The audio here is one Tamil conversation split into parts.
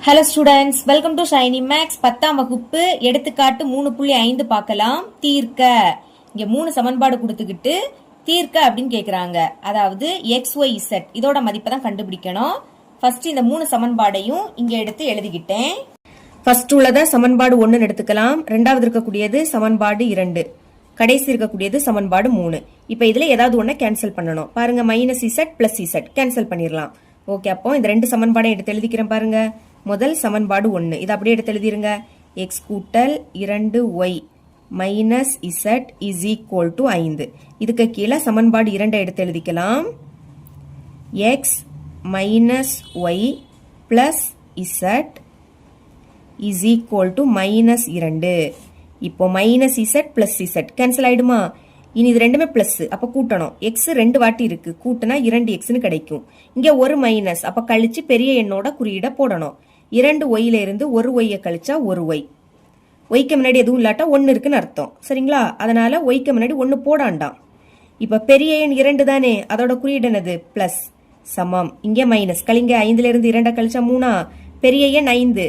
Hello students, welcome to Shiny Maths. 10ஆம் வகுப்பு எடுத்துக்காட்டு 3.5 பார்க்கலாம். தீர்க்க. இங்க 3 சமன்பாடு கொடுத்துக்கிட்டு தீர்க்க அப்படின்னு கேக்குறாங்க. அதாவது எக்ஸ் ஒய் இசட் இதோட மதிப்பை தான் கண்டுபிடிக்கணும். ஃபர்ஸ்ட் இந்த 3 சமன்பாடையும் இங்க எடுத்து எழுதிக்கிட்டேன். ஃபர்ஸ்ட் உள்ளத சமன்பாடு 1 எடுத்துக்கலாம். ரெண்டாவது இருக்கக்கூடியது சமன்பாடு 2, கடைசி இருக்கக்கூடியது சமன்பாடு 3. இப்ப இதுல ஏதாவது ஒண்ணு கேன்சல் பண்ணணும். பாருங்க, minus Z plus Z cancel பண்ணிடலாம். ஓகே, அப்போ இந்த 2 சமன்பாடை எடுத்து எழுதிக்கிறேன். பாருங்க, முதல் சமன்பாடு 1 இது அப்படியே எடுத்து எழுதிருங்க. x கூட்டல் 2y minus z is equal to 5. இதுக்கு கீழே சமன்பாடு 2 எடுத்து எழுதிக்கலாம். x minus y plus z is equal to minus 2. இப்போ minus z plus z cancel ஆயிடுமா? இனி இது ரெண்டுமே பிளஸ், அப்ப கூட்டணும். எக்ஸ் 2 வாட்டி இருக்கு, கூட்டினா 2x கிடைக்கும். இங்க ஒரு மைனஸ், அப்ப கழிச்சு பெரிய எண்ணோட குறியீட போடணும். 2y இருந்து 1y கழிச்சா 1y. ஒய்க்கு முன்னாடி எதுவும் இல்லாட்டா 1 இருக்குன்னு அர்த்தம். சரிங்களா? அதனால ஒய்க்கு முன்னாடி 1 போடாண்டாம். இப்ப பெரிய எண் 2 தானே, அதோட குறியீடு என்னது? பிளஸ். சமம். இங்க மைனஸ், கழிங்க. 5 இருந்து 2 கழிச்சா 3. பெரிய எண் 5,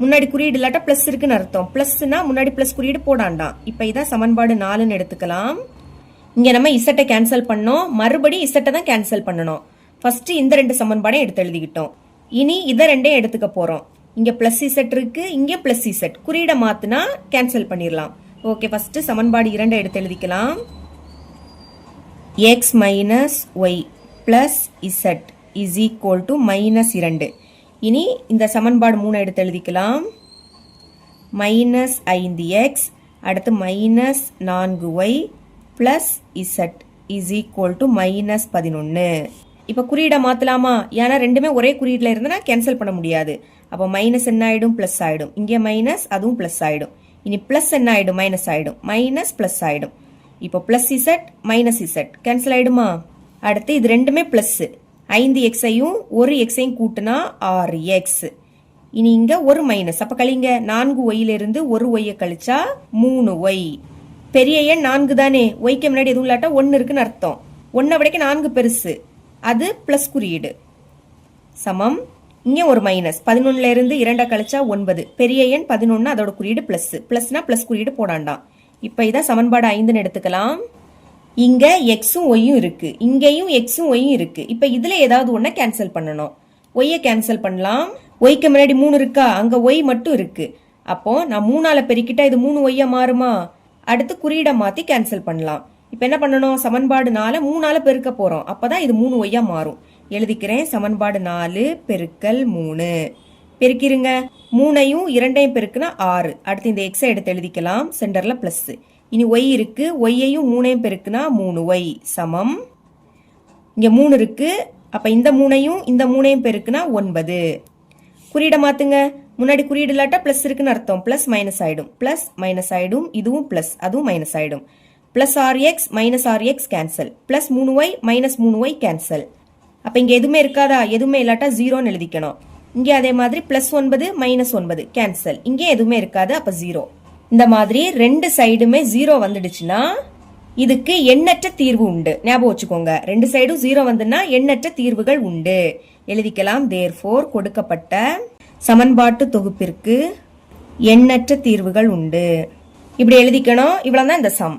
முன்னாடி குறியீடு இல்லாட்டா பிளஸ் இருக்குன்னு அர்த்தம். பிளஸ்னா முன்னாடி பிளஸ் குறியீடு போடாண்டாம். இப்ப இதான் சமன்பாடு 4ன்னு எடுத்துக்கலாம். இங்க நம்ம இசட்டை கேன்சல் பண்ணோம், மறுபடி இசட்டை தான் கேன்சல் பண்ணணும். ஃபர்ஸ்ட் இந்த 2 சமன்பாடை எடுத்து எழுதிக்கிட்டோம். இனி இதை 2 எடுத்துக்க போறோம். இங்க பிளஸ் இசட் இருக்கு, இங்க பிளஸ் இசட். குறியீட மாத்துனா கேன்சல் பண்ணிடலாம். ஓகே, ஃபர்ஸ்ட் சமன்பாடு 2 எடுத்து எழுதிக்கலாம். X minus Y plus Z is equal to minus 2. இனி இந்த சமன்பாடு 3 எடுத்து எழுதிக்கலாம். மைனஸ் 5x அடுத்து minus 4y plus Z is equal to minus 11. இப்ப குறியீட மாத்தலாமா? ஏன்னா ரெண்டுமே ஒரே குறியீடுல இருந்தா கேன்சல் பண்ண முடியாது. அப்ப மைனஸ் என்ன ஆயிடும்? பிளஸ் ஆயிடும். இங்க மைனஸ், அதுவும் பிளஸ் ஆயிடும். இனி பிளஸ் என்ன ஆயிடும்? மைனஸ் ஆயிடும். மைனஸ் பிளஸ் ஆயிடும். இப்போ plus Z minus Z cancel ஆயிடுமா? அடுத்து இது ரெண்டுமே பிளஸ். 5x-ஐயும் 1x-ஐயும் கூட்டினா 6x. இனி இங்க ஒரு மைனஸ், அப்ப கழிங்க. 4y இருந்து 1y கழிச்சா 3y. பெரிய எண் 4 தானே, ஒய்க்கு முன்னாடி எதுவும் இல்லாட்டா 1 இருக்குன்னு அர்த்தம். 1 விடைக்கு 4 பெருசு, அது பிளஸ் குறியீடு. சமம். இங்க ஒரு மைனஸ், 11 இருந்து 2 கழிச்சா 9. பெரிய எண் 11, அதோட குறியீடு பிளஸ். பிளஸ்னா பிளஸ் குறியீடு போடாண்டாம். இப்ப இதான் சமன்பாடு 5ன்னு எடுத்துக்கலாம். இங்க எக்ஸும் ஒய்யும் இருக்கு, இங்கேயும் எக்ஸும் ஒய்யும் இருக்கு. இப்ப இதுல ஏதாவது ஒண்ண கேன்சல் பண்ணணும். ஒய்ய கேன்சல் பண்ணலாம். ஒய்க்கு முன்னாடி 3 இருக்கா, அங்க ஒய் மட்டும் இருக்கு. அப்போ நான் 3ஆல பெருக்கிட்டா இது 3y மாறுமா? அடுத்து குறியீட மாத்தி கேன்சல் பண்ணலாம். இப்ப என்ன பண்ணணும்? சமன்பாடு 4 3ஆல பெருக்க போறோம். அப்பதான் இது 3y மாறும். எழுதிக்கிறேன். சமன்பாடு 4 பெருக்கல் 3 பெருக்கிருங்க. 3ஐயும் 2ஐயும் பெருக்குனா 6. அடுத்து இந்த எக்ஸை எடுத்து எழுதிக்கலாம். சென்டர்ல பிளஸ். இனி ஒய் இருக்கு, ஒய்யையும் 3ஐயும் பெருக்குனா 3y சமம். இங்க 3 இருக்கு, அப்ப இந்த 3ஐயும் இந்த 3ஐயும் பெருக்குனா 9. குறியீட மாத்துங்க. முன்னாடி குறியீடு இல்லாட்டா பிளஸ் இருக்குன்னு அர்த்தம். பிளஸ் மைனஸ் ஆயிடும், பிளஸ் மைனஸ் ஆயிடும். இதுவும் பிளஸ், அதுவும் மைனஸ் ஆயிடும். Plus 6x minus 6x cancel. Plus 3y minus 3y cancel. அப்ப இங்க எதுவுமே இருக்காதா? எதுவுமே இல்லாட்டா 0ன்னு எழுதிக்கணும். இங்க அதே மாதிரி பிளஸ் 9 மைனஸ் 9 கேன்சல். இங்க எதுவுமே இருக்காது, அப்ப 0. இந்த மாதிரி 2 சைடுமே 0 வந்துடுச்சுன்னா இதுக்கு எண்ணற்ற தீர்வு உண்டு. ஞாபகம் வச்சுக்கோங்க, 2 சைடும் 0 வந்துன்னா எண்ணற்ற தீர்வுகள் உண்டு. எழுதிக்கலாம். therefore கொடுக்கப்பட்ட சமன்பாட்டு தொகுப்பிற்கு எண்ணற்ற தீர்வுகள் உண்டு. இப்படி எழுதிக்கணும். இவ்வளவுதான் இந்த சம்.